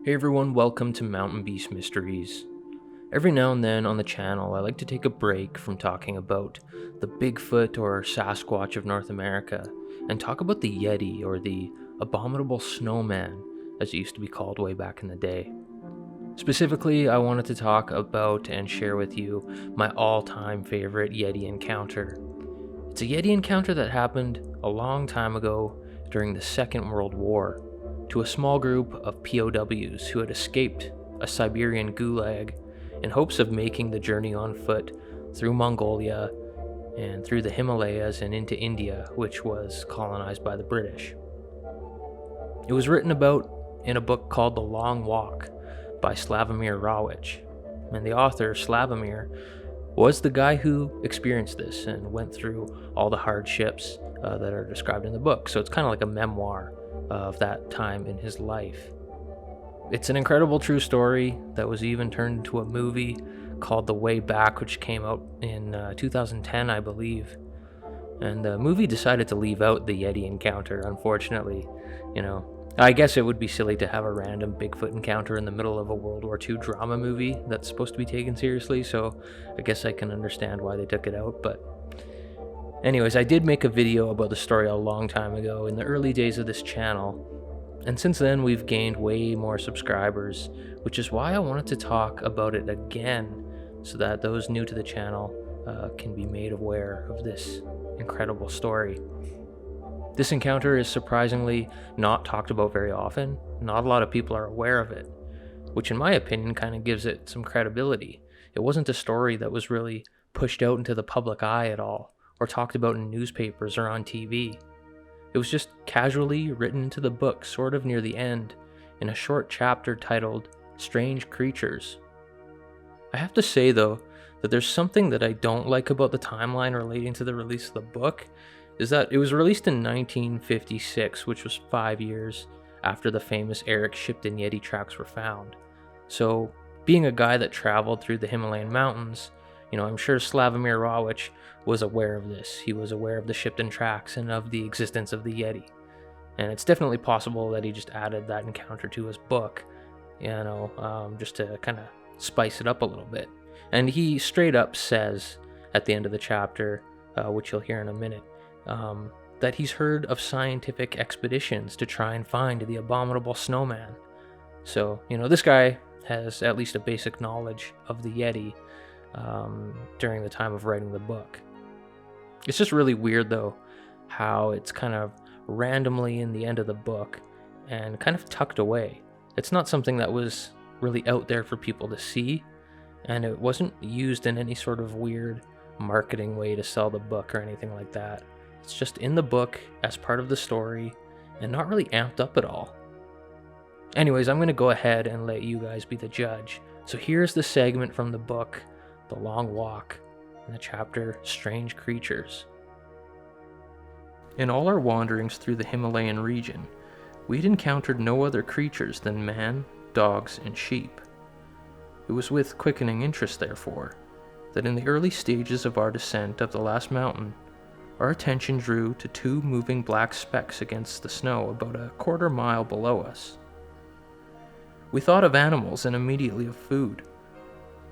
Hey everyone, welcome to Mountain Beast Mysteries. Every now and then on the channel, I like to take a break from talking about the Bigfoot or Sasquatch of North America and talk about the Yeti or the abominable snowman, as it used to be called way back in the day. Specifically, I wanted to talk about and share with you my all-time favorite Yeti encounter. It's a Yeti encounter that happened a long time ago during the Second World War to a small group of POWs who had escaped a Siberian gulag in hopes of making the journey on foot through Mongolia and through the Himalayas and into India, which was colonized by the British. It was written about in a book called The Long Walk by Slavomir Rawicz, and the author, Slavomir, was the guy who experienced this and went through all the hardships that are described in the book. So it's kind of like a memoir of that time in his life. It's an incredible true story that was even turned into a movie called The Way Back, which came out in 2010, I believe. And the movie decided to leave out the Yeti encounter, unfortunately. I guess it would be silly to have a random Bigfoot encounter in the middle of a World War II drama movie that's supposed to be taken seriously, so I guess I can understand why they took it out, but anyways, I did make a video about the story a long time ago in the early days of this channel, and since then we've gained way more subscribers, which is why I wanted to talk about it again, so that those new to the channel can be made aware of this incredible story. This encounter is surprisingly not talked about very often. Not a lot of people are aware of it, which in my opinion kind of gives it some credibility. It wasn't a story that was really pushed out into the public eye at all, or talked about in newspapers or on TV. It was just casually written into the book sort of near the end in a short chapter titled Strange Creatures. I have to say though, that there's something that I don't like about the timeline relating to the release of the book, is that it was released in 1956, which was 5 years after the famous Eric Shipton Yeti tracks were found. So, being a guy that traveled through the Himalayan mountains, I'm sure Slavomir Rawicz was aware of this. He was aware of the Shipton tracks and of the existence of the Yeti. And it's definitely possible that he just added that encounter to his book, just to kind of spice it up a little bit. And he straight up says at the end of the chapter, which you'll hear in a minute, that he's heard of scientific expeditions to try and find the abominable snowman. So, this guy has at least a basic knowledge of the Yeti during the time of writing the book. It's just really weird, though, how it's kind of randomly in the end of the book and kind of tucked away. It's not something that was really out there for people to see, and it wasn't used in any sort of weird marketing way to sell the book or anything like that. It's just in the book as part of the story and not really amped up at all. Anyways, I'm going to go ahead and let you guys be the judge. So here's the segment from the book, The Long Walk, in the chapter Strange Creatures. In all our wanderings through the Himalayan region, we'd encountered no other creatures than man, dogs, and sheep. It was with quickening interest, therefore, that in the early stages of our descent of the last mountain, our attention drew to two moving black specks against the snow about a quarter mile below us. We thought of animals and immediately of food,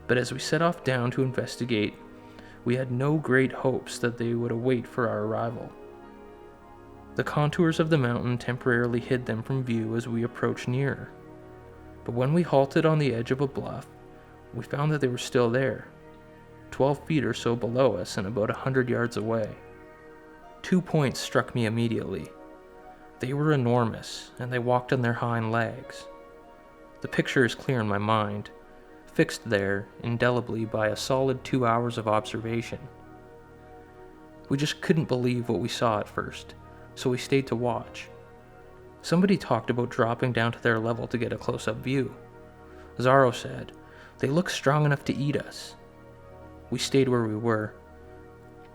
but as we set off down to investigate, we had no great hopes that they would await for our arrival. The contours of the mountain temporarily hid them from view as we approached nearer, but when we halted on the edge of a bluff, we found that they were still there, 12 feet or so below us and about 100 yards away. 2 points struck me immediately. They were enormous, and they walked on their hind legs. The picture is clear in my mind, fixed there indelibly by a solid 2 hours of observation. We just couldn't believe what we saw at first, so we stayed to watch. Somebody talked about dropping down to their level to get a close-up view. Zaro said, "They look strong enough to eat us." We stayed where we were.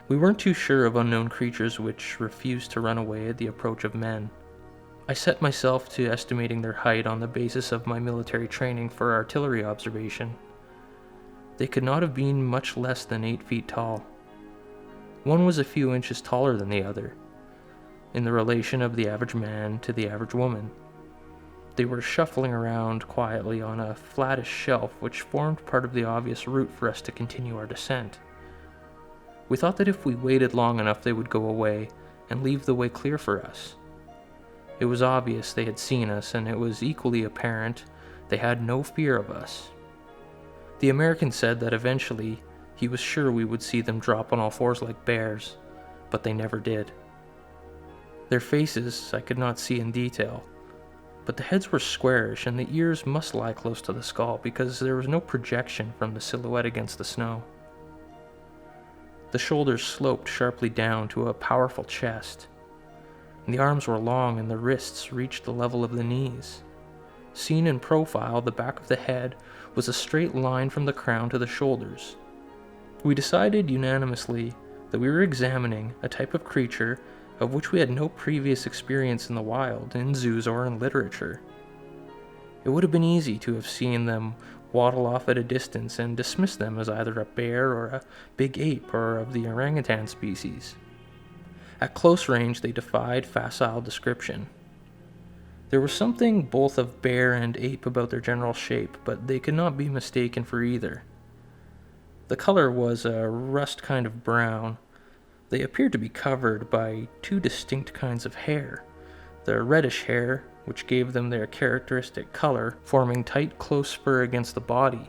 We weren't too sure of unknown creatures which refused to run away at the approach of men. I set myself to estimating their height on the basis of my military training for artillery observation. They could not have been much less than 8 feet tall. One was a few inches taller than the other, in the relation of the average man to the average woman. They were shuffling around quietly on a flattish shelf which formed part of the obvious route for us to continue our descent. We thought that if we waited long enough they would go away and leave the way clear for us. It was obvious they had seen us, and it was equally apparent they had no fear of us. The American said that eventually he was sure we would see them drop on all fours like bears, but they never did. Their faces I could not see in detail, but the heads were squarish and the ears must lie close to the skull because there was no projection from the silhouette against the snow. The shoulders sloped sharply down to a powerful chest. The arms were long and the wrists reached the level of the knees. Seen in profile, the back of the head was a straight line from the crown to the shoulders. We decided unanimously that we were examining a type of creature of which we had no previous experience in the wild, in zoos or in literature. It would have been easy to have seen them waddle off at a distance and dismiss them as either a bear or a big ape or of the orangutan species. At close range, they defied facile description. There was something both of bear and ape about their general shape, but they could not be mistaken for either. The color was a rust kind of brown. They appeared to be covered by two distinct kinds of hair. The reddish hair, which gave them their characteristic color, forming tight, close fur against the body,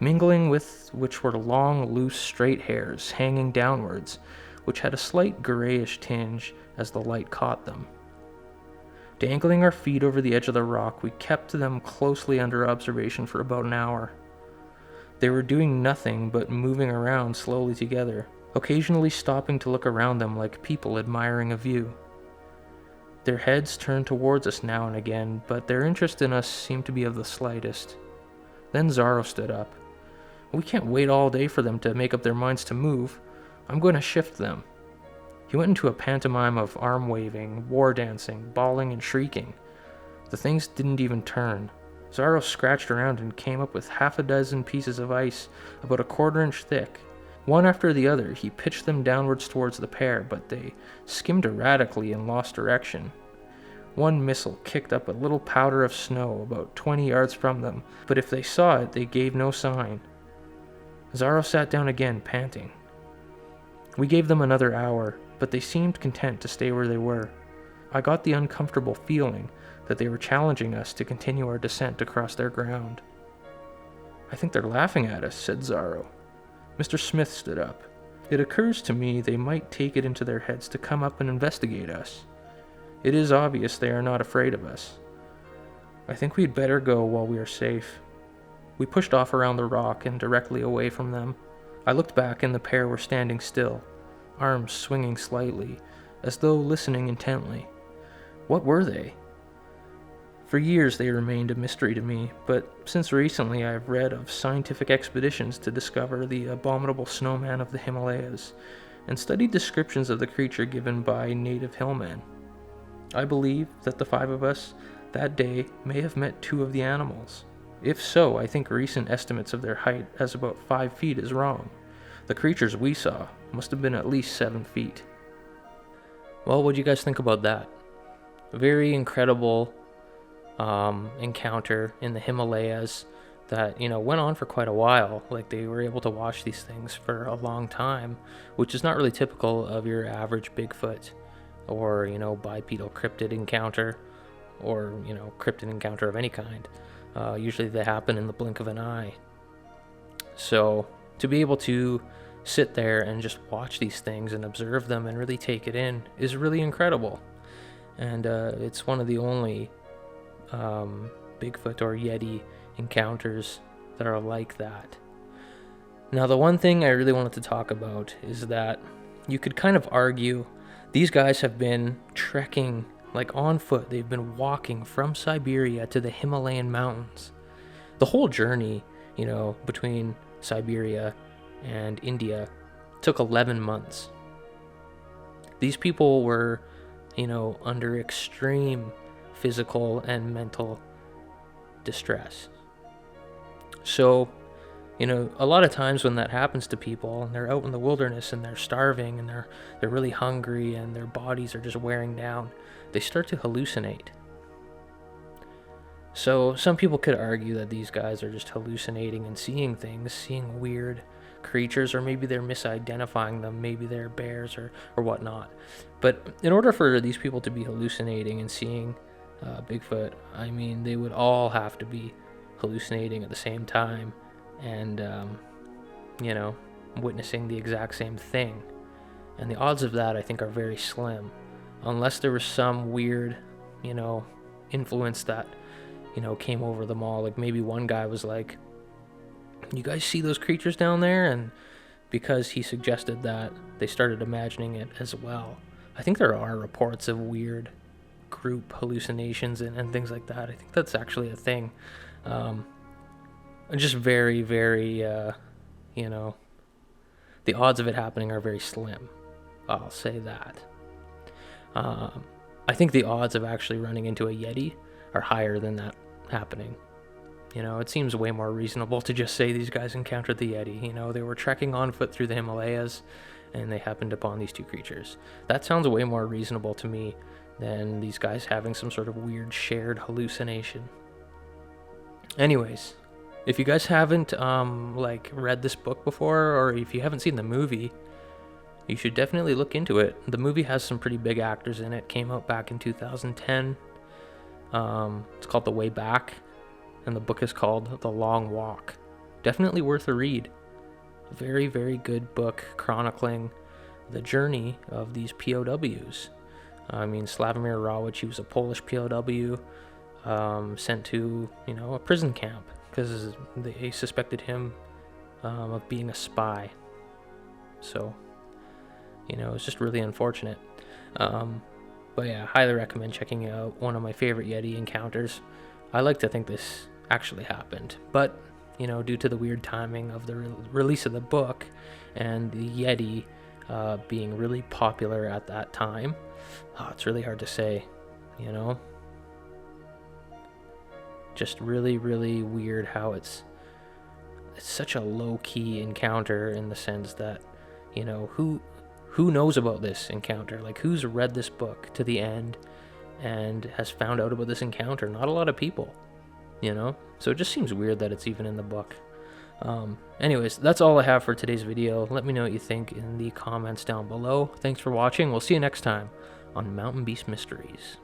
mingling with which were long, loose, straight hairs hanging downwards, which had a slight grayish tinge as the light caught them. Dangling our feet over the edge of the rock, we kept them closely under observation for about an hour. They were doing nothing but moving around slowly together, occasionally stopping to look around them like people admiring a view. Their heads turned towards us now and again, but their interest in us seemed to be of the slightest. Then Zaro stood up. "We can't wait all day for them to make up their minds to move. I'm going to shift them." He went into a pantomime of arm waving, war dancing, bawling and shrieking. The things didn't even turn. Zaro scratched around and came up with half a dozen pieces of ice about a quarter-inch thick. One after the other, he pitched them downwards towards the pair, but they skimmed erratically and lost direction. One missile kicked up a little powder of snow about 20 yards from them, but if they saw it, they gave no sign. Zaro sat down again, panting. We gave them another hour, but they seemed content to stay where they were. I got the uncomfortable feeling that they were challenging us to continue our descent across their ground. "I think they're laughing at us," said Zaro. Mr. Smith stood up. "It occurs to me they might take it into their heads to come up and investigate us. It is obvious they are not afraid of us. I think we'd better go while we are safe." We pushed off around the rock and directly away from them. I looked back and the pair were standing still, arms swinging slightly, as though listening intently. What were they? For years they remained a mystery to me, but since recently I have read of scientific expeditions to discover the abominable snowman of the Himalayas, and studied descriptions of the creature given by native hillmen. I believe that the five of us that day may have met two of the animals. If so, I think recent estimates of their height as about 5 feet is wrong. The creatures we saw must have been at least 7 feet. Well, what do you guys think about that? A very incredible encounter in the Himalayas that, went on for quite a while. Like, they were able to watch these things for a long time, which is not really typical of your average Bigfoot or, bipedal cryptid encounter or, cryptid encounter of any kind. Usually they happen in the blink of an eye. So to be able to sit there and just watch these things and observe them and really take it in is really incredible. And it's one of the only Bigfoot or Yeti encounters that are like that. Now, the one thing I really wanted to talk about is that you could kind of argue these guys have been trekking, like on foot. They've been walking from Siberia to the Himalayan mountains. The whole journey, between Siberia and India took 11 months. These people were, under extreme physical and mental distress. So, a lot of times when that happens to people and they're out in the wilderness and they're starving and they're really hungry and their bodies are just wearing down, they start to hallucinate. So some people could argue that these guys are just hallucinating and seeing things, seeing weird creatures, or maybe they're misidentifying them, maybe they're bears or whatnot. But in order for these people to be hallucinating and seeing Bigfoot, I mean, they would all have to be hallucinating at the same time and, witnessing the exact same thing. And the odds of that, I think, are very slim. Unless there was some weird, influence that, came over them all. Like maybe one guy was like, "You guys see those creatures down there?" And because he suggested that, they started imagining it as well. I think there are reports of weird group hallucinations and things like that. I think that's actually a thing. Just very, very, the odds of it happening are very slim. I'll say that. I think the odds of actually running into a Yeti are higher than that happening. It seems way more reasonable to just say these guys encountered the Yeti. They were trekking on foot through the Himalayas and they happened upon these two creatures. That sounds way more reasonable to me than these guys having some sort of weird shared hallucination. Anyways, if you guys haven't read this book before, or if you haven't seen the movie, you should definitely look into it. The movie has some pretty big actors in it. Came out back in 2010. It's called The Way Back, and the book is called The Long Walk. Definitely worth a read. A very, very good book chronicling the journey of these POWs. I mean, Sławomir Rawicz, he was a Polish POW, sent to, a prison camp because they suspected him of being a spy. So, it's just really unfortunate. But yeah, highly recommend checking it out. One of my favorite Yeti encounters. I like to think this actually happened, but due to the weird timing of the release of the book and the Yeti being really popular at that time, it's really hard to say. Just really, really weird how it's such a low-key encounter, in the sense that who knows about this encounter? Like, who's read this book to the end and has found out about this encounter? Not a lot of people, so it just seems weird that it's even in the book. Anyways, that's all I have for today's video. Let me know what you think in the comments down below. Thanks for watching. We'll see you next time on Mountain Beast Mysteries.